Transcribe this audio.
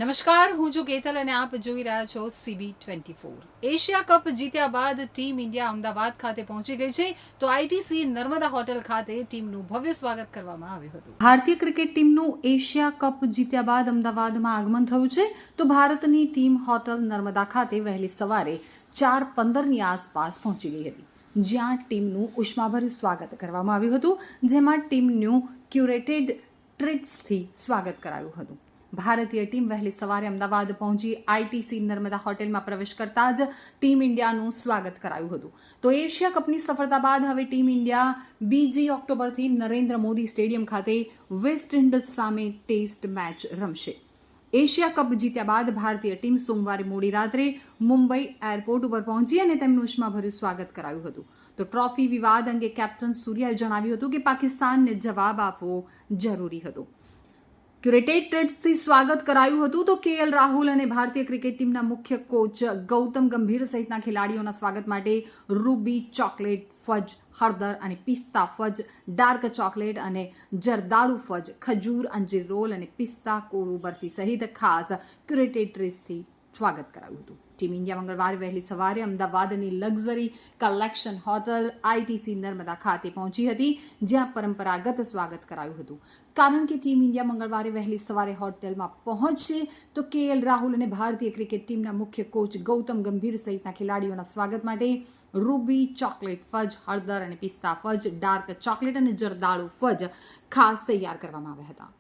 નમસ્કાર, હું છું કેતલ અને આપ જોઈ રહ્યા છો CB24। એશિયા કપ જીત્યા બાદ ટીમ ઇન્ડિયા અમદાવાદ ખાતે પહોંચી ગઈ છે, તો આઈટીસી નર્મદા હોટેલ ખાતે ટીમનું ભવ્ય સ્વાગત કરવામાં આવ્યું હતું। ભારતીય ક્રિકેટ ટીમનું એશિયા કપ જીત્યા બાદ અમદાવાદમાં આગમન થયું છે, તો ભારતની ટીમ હોટલ નર્મદા ખાતે વહેલી સવારે 4:15ની આસપાસ પહોંચી ગઈ હતી, જ્યાં ટીમનું ઉષ્માભર્યું સ્વાગત કરવામાં આવ્યું હતું, જેમાં ટીમનું ક્યુરેટેડ ટ્રીટ્સથી સ્વાગત કરાયું હતું। ભારતીય ટીમ વહેલી સવારે અમદાવાદ પહોંચી આઈટીસી નર્મદા હોટેલમાં પ્રવેશ કરતા જ ટીમ ઇન્ડિયાનું સ્વાગત કરાયું હતું। તો એશિયા કપની સફળતા બાદ હવે ટીમ ઇન્ડિયા 2 ઓક્ટોબરથી નરેન્દ્ર મોદી સ્ટેડિયમ ખાતે વેસ્ટ ઇન્ડિઝ સામે ટેસ્ટ મેચ રમશે। એશિયા કપ જીત્યા બાદ ભારતીય ટીમ સોમવારે મોડી રાત્રે મુંબઈ એરપોર્ટ ઉપર પહોંચી અને તેમનું ઉષ્માભર્યું સ્વાગત કરાયું હતું। તો ટ્રોફી વિવાદ અંગે કેપ્ટન સૂર્યાએ જણાવ્યું હતું કે પાકિસ્તાનને જવાબ આપવો જરૂરી હતો। ક્યુરેટેડ ટ્રીટ્સથી સ્વાગત કરાયું હતું, તો કેએલ રાહુલ અને ભારતીય ક્રિકેટ ટીમના મુખ્ય કોચ ગૌતમ ગંભીર સહિતના ખેલાડીઓના સ્વાગત માટે રૂબી ચોકલેટ ફજ, હળદર અને પિસ્તા ફજ, ડાર્ક ચોકલેટ અને જરદાળુ ફજ, ખજૂર, અંજીર રોલ અને પિસ્તા કોળું બરફી સહિત ખાસ ક્યુરેટેડ ટ્રીટ્સથી સ્વાગત કરાયું હતું। ટીમ ઇન્ડિયા મંગળવારે વહેલી સવારે અમદાવાદની luxury collection hotel ITC Narmada ખાતે પહોંચી હતી, જ્યાં પરંપરાગત સ્વાગત કરાયું હતું। કારણ કે ટીમ ઇન્ડિયા મંગળવારે વહેલી સવારે હોટેલમાં પહોંચશે, તો કેએલ રાહુલ અને ભારતીય ક્રિકેટ ટીમના મુખ્ય કોચ ગૌતમ ગંભીર સહિતના ખેલાડીઓના સ્વાગત માટે રૂબી ચોકલેટ ફજ, હળદર અને પિસ્તા ફજ, ડાર્ક ચોકલેટ અને જરદાળુ ફજ ખાસ તૈયાર કરવામાં આવ્યા હતા।